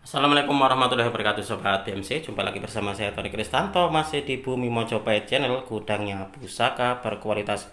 Assalamualaikum warahmatullahi wabarakatuh Sobat BMC. Jumpa lagi bersama saya Tony Kristanto, masih di Bumi Mojopahit Channel, gudangnya pusaka berkualitas.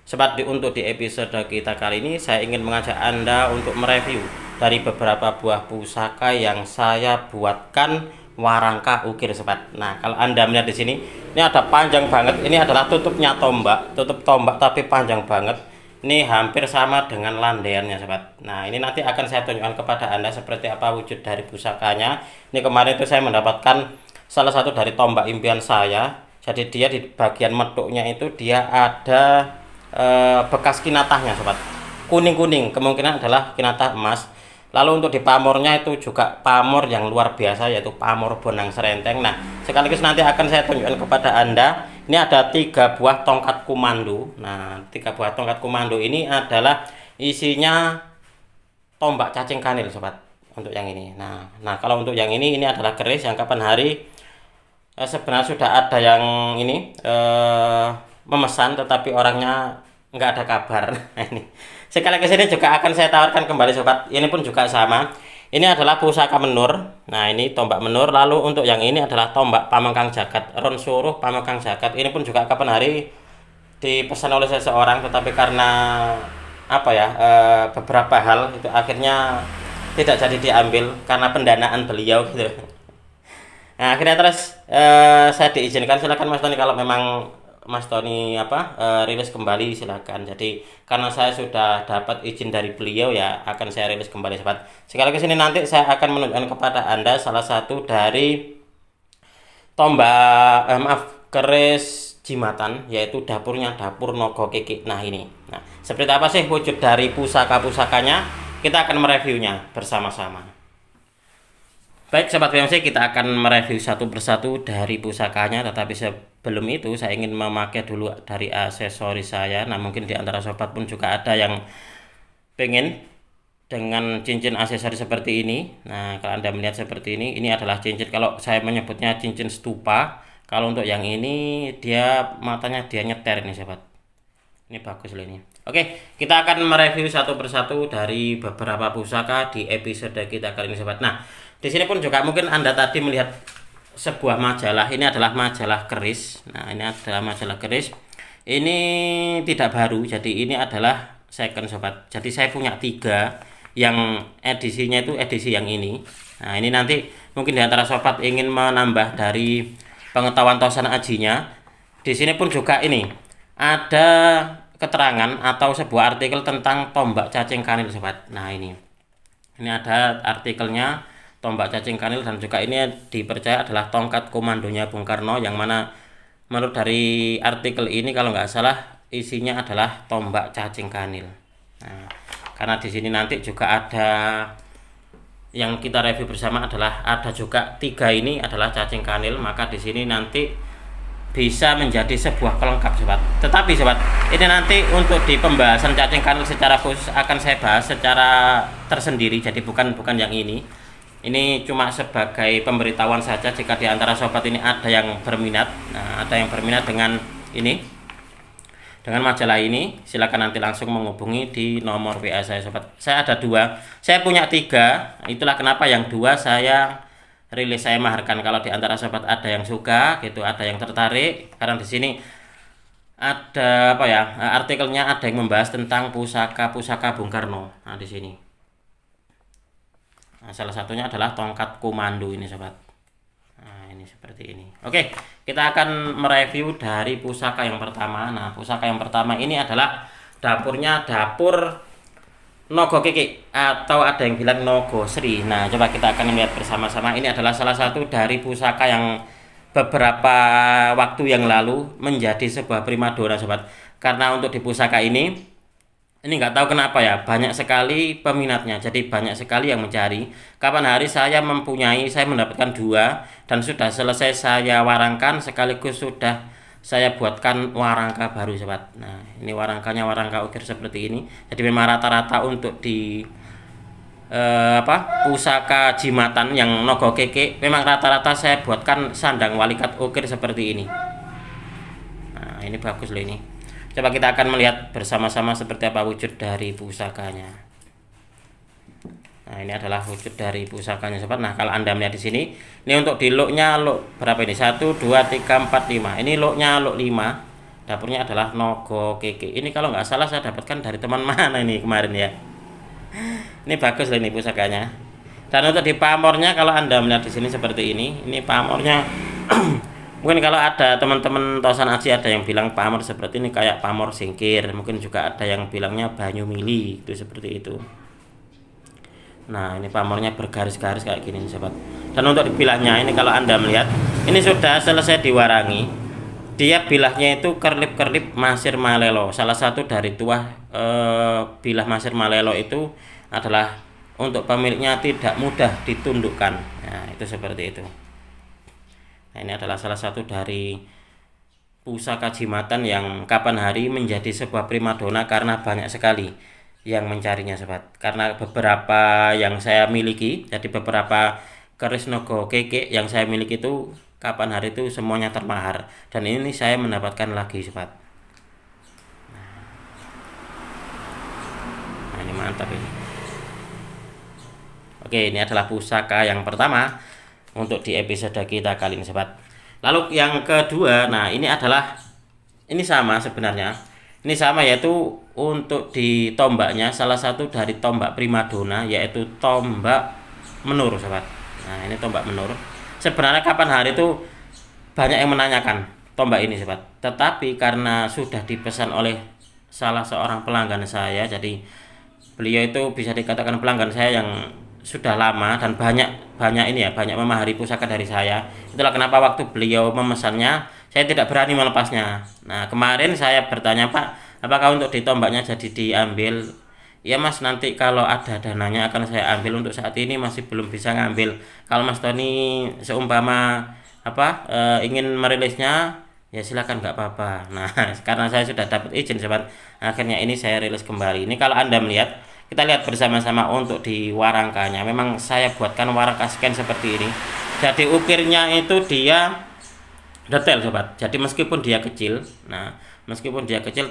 Sobat, untuk di episode kita kali ini saya ingin mengajak Anda untuk mereview dari beberapa buah pusaka yang saya buatkan warangka ukir, Sobat. Nah, kalau Anda melihat di sini, ini ada panjang banget. Ini adalah tutupnya tombak, tutup tombak tapi panjang banget. Ini hampir sama dengan landaiannya, Sobat. Nah, ini nanti akan saya tunjukkan kepada Anda seperti apa wujud dari pusakanya. Ini kemarin itu saya mendapatkan salah satu dari tombak impian saya. Jadi dia di bagian meduknya itu dia ada bekas kinatahnya, Sobat. Kuning-kuning, kemungkinan adalah kinatah emas. Lalu untuk di pamornya itu juga pamor yang luar biasa, yaitu pamor bonang serenteng. Nah, sekaligus nanti akan saya tunjukkan kepada Anda. Ini ada 3 buah tongkat komando. Nah, 3 buah tongkat komando ini adalah isinya tombak cacing kanil, Sobat. Untuk yang ini. Nah, kalau untuk yang ini adalah keris yang kapan hari sebenarnya sudah ada yang ini memesan, tetapi orangnya nggak ada kabar. Nah, ini sekali ke sini juga akan saya tawarkan kembali, Sobat. Ini pun juga sama. Ini adalah pusaka menur. Nah, ini tombak menur. Lalu untuk yang ini adalah tombak pamengkang jagat, ron suruh pamengkang jagat. Ini pun juga kapan hari dipesan oleh seseorang, tetapi karena apa ya, beberapa hal itu akhirnya tidak jadi diambil karena pendanaan beliau gitu. Nah, akhirnya terus saya diizinkan, silakan Mas Tony, kalau memang Mas Tony rilis kembali silakan. Jadi karena saya sudah dapat izin dari beliau, ya akan saya rilis kembali, Sobat. Sekali ke sini nanti saya akan menunjukkan kepada Anda salah satu dari tombak keris jimatan, yaitu dapurnya dapur Nogo Kiki. Nah, ini. Nah, seperti apa sih wujud dari pusaka-pusakanya? Kita akan mereviewnya bersama-sama. Baik, Sobat BMC, kita akan mereview satu persatu dari pusakanya, tetapi sebelum itu saya ingin memakai dulu dari aksesoris saya. Nah, mungkin di antara sobat pun juga ada yang pengen dengan cincin aksesoris seperti ini. Nah, kalau Anda melihat seperti ini adalah cincin, kalau saya menyebutnya cincin stupa. Kalau untuk yang ini dia matanya dia nyeter ini, Sobat. Ini bagus loh ini. Oke, kita akan mereview satu persatu dari beberapa pusaka di episode kita kali ini, Sobat. Nah, di sini pun juga mungkin Anda tadi melihat sebuah majalah. Ini adalah majalah keris. Nah, ini adalah majalah keris. Ini tidak baru, jadi ini adalah second, Sobat. Jadi saya punya 3, yang edisinya itu edisi yang ini. Nah, ini nanti mungkin di antara sobat ingin menambah dari pengetahuan Tosan Ajinya. Di sini pun juga ini ada keterangan atau sebuah artikel tentang tombak cacing kanil, Sobat. Nah, ini ada artikelnya, tombak cacing kanil, dan juga ini dipercaya adalah tongkat komandonya Bung Karno, yang mana menurut dari artikel ini kalau nggak salah isinya adalah tombak cacing kanil. Nah, karena di sini nanti juga ada yang kita review bersama adalah ada juga 3 ini adalah cacing kanil, maka di sini nanti bisa menjadi sebuah pelengkap, Sobat. Tetapi Sobat, ini nanti untuk di pembahasan cacing kanil secara khusus akan saya bahas secara tersendiri, jadi bukan yang ini. Ini cuma sebagai pemberitahuan saja jika di antara sobat ini ada yang berminat. Nah, ada yang berminat dengan ini, dengan majalah ini, silakan nanti langsung menghubungi di nomor WA saya, Sobat. Saya ada 2, saya punya 3. Itulah kenapa yang 2 saya rilis, saya maharkan. Kalau di antara sobat ada yang suka gitu, ada yang tertarik, karena di sini ada artikelnya ada yang membahas tentang pusaka Bung Karno. Nah, di sini. Nah, salah satunya adalah tongkat komando ini, Sobat. Nah, ini seperti ini. Oke, kita akan mereview dari pusaka yang pertama. Nah, pusaka yang pertama ini adalah dapurnya dapur Nogo Kiki, atau ada yang bilang Nogo Sri. Nah, coba kita akan melihat bersama-sama. Ini adalah salah satu dari pusaka yang beberapa waktu yang lalu menjadi sebuah primadona, Sobat. Karena untuk di pusaka ini nggak tahu kenapa ya, banyak sekali peminatnya, jadi banyak sekali yang mencari. Kapan hari saya mendapatkan 2 dan sudah selesai saya warangkan, sekaligus sudah saya buatkan warangka baru, Sobat. Nah, ini warangkanya warangka ukir seperti ini. Jadi memang rata-rata untuk di pusaka jimatan yang Nogo Keke memang rata-rata saya buatkan sandang walikat ukir seperti ini. Nah, ini bagus loh ini. Coba kita akan melihat bersama-sama seperti apa wujud dari pusakanya. Nah, ini adalah wujud dari pusakanya sobat. Nah, kalau Anda melihat di sini, ini untuk di looknya look berapa ini? 1 2 3 4 5. Ini looknya look 5. Dapurnya adalah Nogo Keke. Ini kalau nggak salah saya dapatkan dari teman mana ini kemarin ya. Ini bagus loh ini pusakanya. Dan untuk di pamornya kalau Anda melihat di sini seperti ini pamornya mungkin kalau ada teman-teman Tosan Aji ada yang bilang pamor seperti ini kayak pamor singkir, mungkin juga ada yang bilangnya banyu mili itu seperti itu. Nah, ini pamornya bergaris-garis kayak gini sobat. Dan untuk bilahnya ini kalau Anda melihat ini sudah selesai diwarangi. Dia bilahnya itu kerlip-kerlip Masir Malelo. Salah satu dari tuah bilah Masir Malelo itu adalah untuk pemiliknya tidak mudah ditundukkan. Nah, itu seperti itu. Nah, ini adalah salah satu dari pusaka jimatan yang kapan hari menjadi sebuah primadona karena banyak sekali yang mencarinya sobat. Karena beberapa yang saya miliki, jadi beberapa keris Nogo Keke yang saya miliki itu kapan hari itu semuanya termahar, dan ini saya mendapatkan lagi sobat. Nah, ini mantap ini. Oke, ini adalah pusaka yang pertama untuk di episode kita kali ini sobat. Lalu yang kedua, nah ini adalah ini sama sebenarnya. Ini sama, yaitu untuk di tombaknya salah satu dari tombak primadona yaitu tombak menur sobat. Nah, ini tombak menur. Sebenarnya kapan hari itu banyak yang menanyakan tombak ini sobat. Tetapi karena sudah dipesan oleh salah seorang pelanggan saya, jadi beliau itu bisa dikatakan pelanggan saya yang sudah lama dan banyak ini ya, banyak memahari pusaka dari saya. Itulah kenapa waktu beliau memesannya saya tidak berani melepasnya. Nah, kemarin saya bertanya, Pak, apakah untuk di tombaknya jadi diambil? Ya Mas, nanti kalau ada dananya akan saya ambil, untuk saat ini masih belum bisa ngambil. Kalau Mas Tony seumpama ingin merilisnya, ya silakan, nggak apa-apa. Nah, karena saya sudah dapat izin sobat, akhirnya ini saya rilis kembali. Ini kalau Anda melihat, kita lihat bersama-sama untuk di warangkanya. Memang saya buatkan warangka scan seperti ini. Jadi ukirnya itu dia detail sobat. Jadi meskipun dia kecil,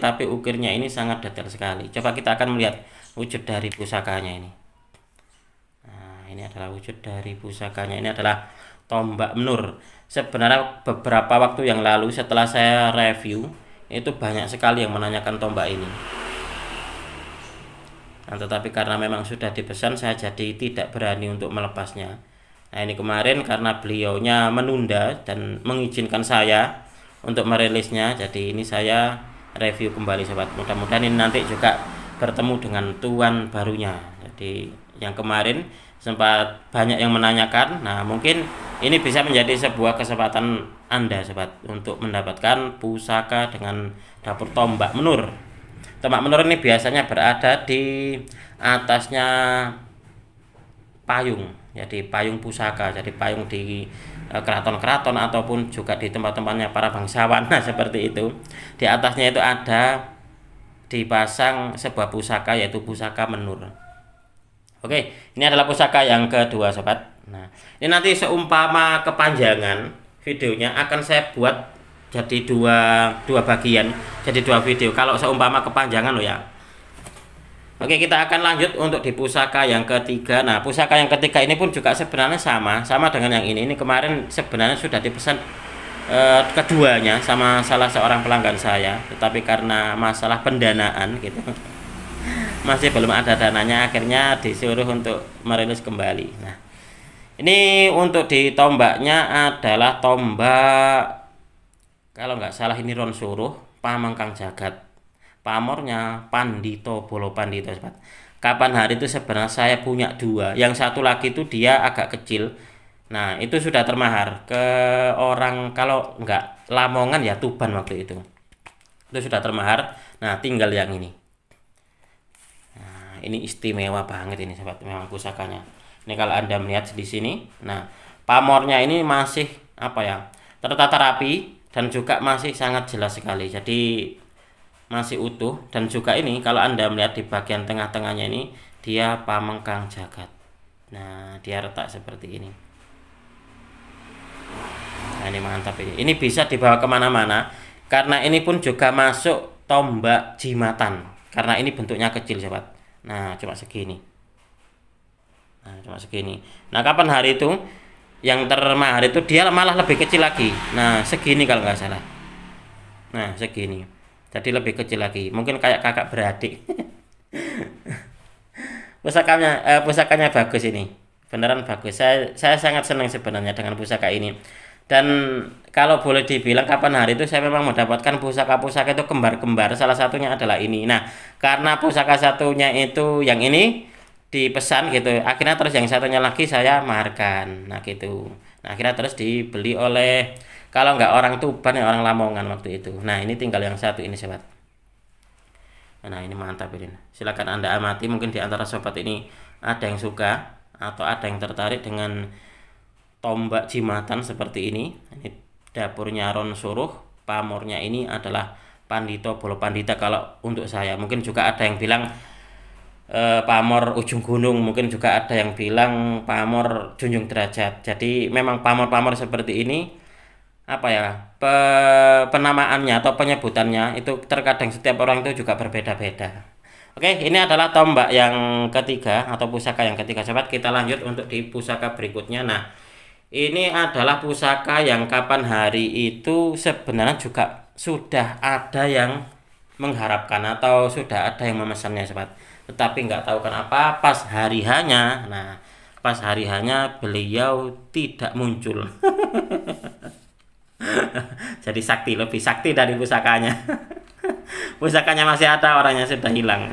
tapi ukirnya ini sangat detail sekali. Coba kita akan melihat wujud dari pusakanya ini. Nah, ini adalah wujud dari pusakanya. Ini adalah tombak menur. Sebenarnya beberapa waktu yang lalu setelah saya review, itu banyak sekali yang menanyakan tombak ini. Nah, tetapi karena memang sudah dipesan, saya jadi tidak berani untuk melepasnya. Nah, ini kemarin karena beliaunya menunda dan mengizinkan saya untuk merilisnya, jadi ini saya review kembali sobat. Mudah-mudahan ini nanti juga bertemu dengan tuan barunya. Jadi yang kemarin sempat banyak yang menanyakan. Nah, mungkin ini bisa menjadi sebuah kesempatan Anda sobat untuk mendapatkan pusaka dengan dapur tombak menur. Tombak menur ini biasanya berada di atasnya payung, jadi payung pusaka, jadi payung di keraton-keraton ataupun juga di tempat-tempatnya para bangsawan. Nah, seperti itu. Di atasnya itu ada dipasang sebuah pusaka, yaitu pusaka menur. Oke, ini adalah pusaka yang kedua sobat. Nah, ini nanti seumpama kepanjangan videonya akan saya buat jadi dua bagian, jadi dua video kalau seumpama kepanjangan loh ya. Oke, kita akan lanjut untuk di pusaka yang ketiga. Nah, pusaka yang ketiga ini pun juga sebenarnya sama dengan yang ini. Ini kemarin sebenarnya sudah dipesan keduanya sama salah seorang pelanggan saya, tetapi karena masalah pendanaan gitu masih belum ada dananya, akhirnya disuruh untuk merilis kembali. Nah, ini untuk di tombaknya adalah tombak, kalau nggak salah ini Ron Suruh Pamengkang Jagat. Pamornya Pandito Bolo Pandito sobat. Kapan hari itu sebenarnya saya punya dua. Yang satu lagi itu dia agak kecil. Nah, itu sudah termahar ke orang, kalau nggak Lamongan ya Tuban waktu itu. Itu sudah termahar. Nah, tinggal yang ini. Nah, ini istimewa banget ini sobat, memang pusakanya. Ini kalau Anda melihat di sini. Nah, pamornya ini masih tertata rapi dan juga masih sangat jelas sekali. Jadi masih utuh, dan juga ini kalau Anda melihat di bagian tengah-tengahnya ini dia Pamengkang Jagat. Nah, dia retak seperti ini. Nah, ini mantap ini. Ini bisa dibawa kemana-mana karena ini pun juga masuk tombak jimatan karena ini bentuknya kecil sobat. Nah, cuma segini. Nah, cuma segini. Nah, kapan hari itu yang termahal itu dia malah lebih kecil lagi. Nah, segini kalau nggak salah. Nah, segini. Jadi lebih kecil lagi. Mungkin kayak kakak beradik. Pusakanya bagus ini. Beneran bagus. Saya sangat senang sebenarnya dengan pusaka ini. Dan kalau boleh dibilang kapan hari itu saya memang mendapatkan pusaka-pusaka itu kembar-kembar. Salah satunya adalah ini. Nah, karena pusaka satunya itu yang ini dipesan gitu, akhirnya terus yang satunya lagi saya maharkan. Nah gitu. Nah, akhirnya terus dibeli oleh, kalau nggak orang Tuban ya orang Lamongan waktu itu. Nah, ini tinggal yang satu ini sobat. Nah, ini mantap ini. Silakan Anda amati, mungkin di antara sobat ini ada yang suka atau ada yang tertarik dengan tombak jimatan seperti ini. Ini dapurnya Ron Suruh, pamornya ini adalah Pandito Bolo Pandita kalau untuk saya. Mungkin juga ada yang bilang pamor ujung gunung, mungkin juga ada yang bilang pamor junjung derajat. Jadi memang pamor-pamor seperti ini apa ya, penamaannya atau penyebutannya itu terkadang setiap orang itu juga berbeda-beda. Oke, ini adalah tombak yang ketiga atau pusaka yang ketiga sobat. Kita lanjut untuk di pusaka berikutnya. Nah, ini adalah pusaka yang kapan hari itu sebenarnya juga sudah ada yang mengharapkan atau sudah ada yang memesannya sobat. Tetapi nggak tahu kenapa pas hari hanya, nah pas hari hanya beliau tidak muncul. Jadi sakti, lebih sakti dari pusakanya. Pusakanya masih ada, orangnya sudah hilang.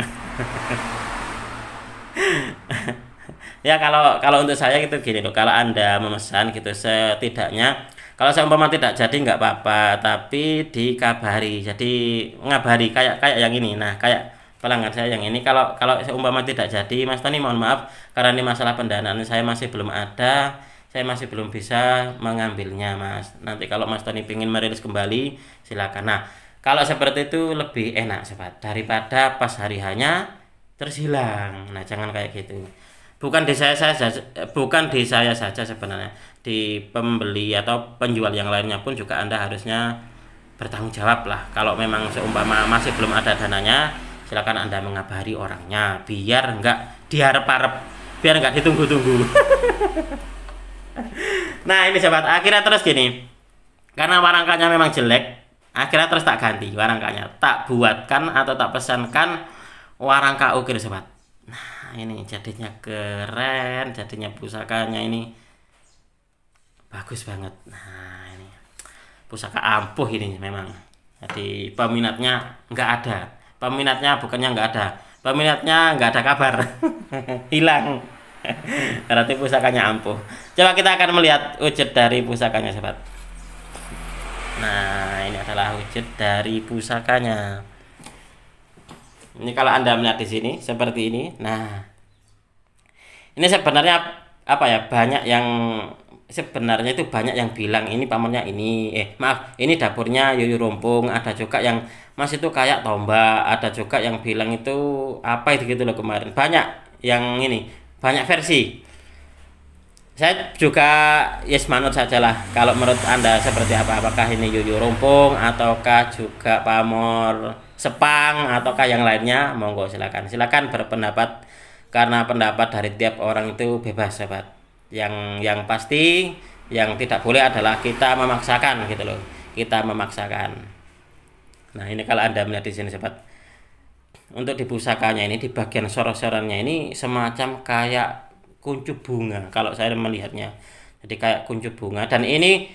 Ya kalau untuk saya gitu gini loh, kalau Anda memesan gitu setidaknya kalau seumpama tidak jadi nggak apa-apa, tapi dikabari. Jadi ngabari kayak yang ini. Nah, kayak pelanggan saya yang ini, kalau seumpama tidak jadi, Mas Tony mohon maaf karena ini masalah pendanaan saya masih belum ada, saya masih belum bisa mengambilnya Mas. Nanti kalau Mas Tony ingin merilis kembali silakan. Nah, kalau seperti itu lebih enak sobat daripada pas hari hanya terus hilang. Nah, jangan kayak gitu. Bukan di saya saja sebenarnya, di pembeli atau penjual yang lainnya pun juga Anda harusnya bertanggung jawab lah. Kalau memang seumpama masih belum ada dananya, silakan Anda mengabari orangnya biar nggak diharap-harap, biar nggak ditunggu-tunggu. Nah, ini sobat, akhirnya terus gini, karena warangkanya memang jelek, akhirnya terus tak ganti warangkanya, tak buatkan atau tak pesankan warangka ukir sobat. Nah, ini jadinya keren, jadinya pusakanya ini bagus banget. Nah, ini pusaka ampuh ini memang. Jadi peminatnya nggak ada. Peminatnya bukannya nggak ada, peminatnya nggak ada kabar. Hilang. Berarti pusakanya ampuh. Coba kita akan melihat wujud dari pusakanya sobat. Nah, ini adalah wujud dari pusakanya. Ini kalau Anda melihat di sini seperti ini. Nah, ini sebenarnya apa ya, banyak yang sebenarnya itu banyak yang bilang ini pamornya ini ini dapurnya Yuyu Rumpung. Ada juga yang Mas itu kayak tombak, ada juga yang bilang itu apa itu gitu loh kemarin. Banyak yang ini, banyak versi. Saya juga yes manut sajalah kalau menurut Anda seperti apa, apakah ini Yuyu Rumpung ataukah juga pamor Sepang ataukah yang lainnya, monggo silakan berpendapat, karena pendapat dari tiap orang itu bebas sobat. Yang pasti yang tidak boleh adalah kita memaksakan gitu loh, kita memaksakan. Nah, ini kalau Anda melihat di sini sobat, untuk di pusakanya ini di bagian sorot-sorotnya ini semacam kayak kuncup bunga kalau saya melihatnya. Jadi kayak kuncup bunga, dan ini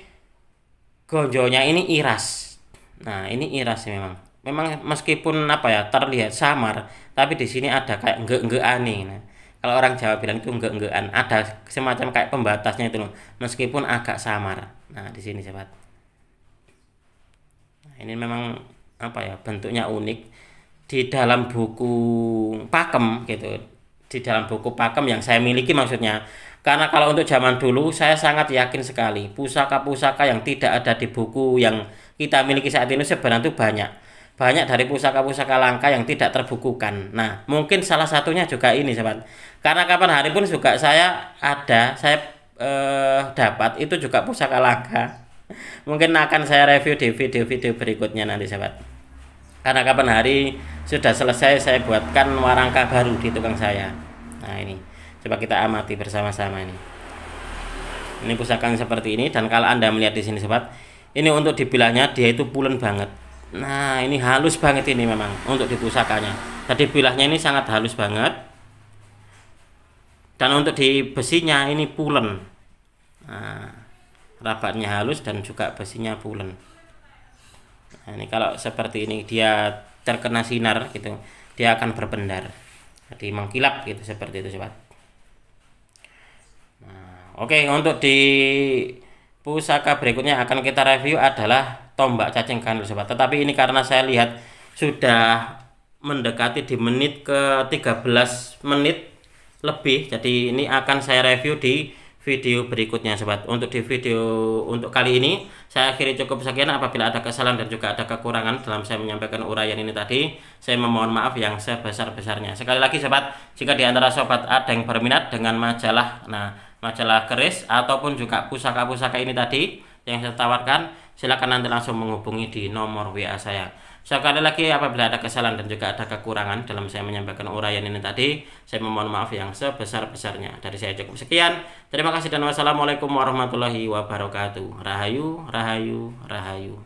gonjonya ini iras. Nah, ini iras memang meskipun apa ya terlihat samar, tapi di sini ada kayak enggak nih. Nah, kalau orang Jawa bilang itu enggak-enggaan, ada semacam kayak pembatasnya itu loh, meskipun agak samar. Nah, di sini sobat. Nah, ini memang apa ya, bentuknya unik. Di dalam buku pakem gitu, di dalam buku pakem yang saya miliki maksudnya, karena kalau untuk zaman dulu saya sangat yakin sekali pusaka-pusaka yang tidak ada di buku yang kita miliki saat ini sebenarnya itu banyak dari pusaka-pusaka langka yang tidak terbukukan. Nah, mungkin salah satunya juga ini sobat, karena kapan hari pun juga saya dapat itu juga pusaka langka. Mungkin akan saya review di video-video berikutnya nanti sobat, karena kapan hari sudah selesai saya buatkan warangka baru di tukang saya. Nah, ini Coba kita amati bersama-sama ini. Ini pusaka yang seperti ini, dan kalau Anda melihat di sini sobat, ini untuk dibilahnya dia itu pulen banget. Nah, ini halus banget ini memang untuk di pusakanya. Jadi bilahnya ini sangat halus banget. Dan untuk di besinya ini pulen. Nah, rabatnya halus dan juga besinya pulen. Nah, ini kalau seperti ini dia terkena sinar gitu, dia akan berpendar. Jadi mengkilap gitu, seperti itu sobat. Oke, untuk di pusaka berikutnya akan kita review adalah tombak cacing kanil sobat. Tetapi ini karena saya lihat sudah mendekati di menit ke 13 menit lebih, jadi ini akan saya review di video berikutnya sobat. Untuk di video untuk kali ini saya akhiri cukup sekian. Apabila ada kesalahan dan juga ada kekurangan dalam saya menyampaikan uraian ini tadi, saya memohon maaf yang sebesar-besarnya. Sekali lagi sobat, jika di antara sobat ada yang berminat dengan majalah, majalah keris ataupun juga pusaka-pusaka ini tadi yang saya tawarkan, silakan nanti langsung menghubungi di nomor WA saya. Sekali lagi, apabila ada kesalahan dan juga ada kekurangan dalam saya menyampaikan uraian ini tadi, saya memohon maaf yang sebesar-besarnya. Dari saya cukup sekian. Terima kasih dan wassalamualaikum warahmatullahi wabarakatuh. Rahayu, rahayu, rahayu.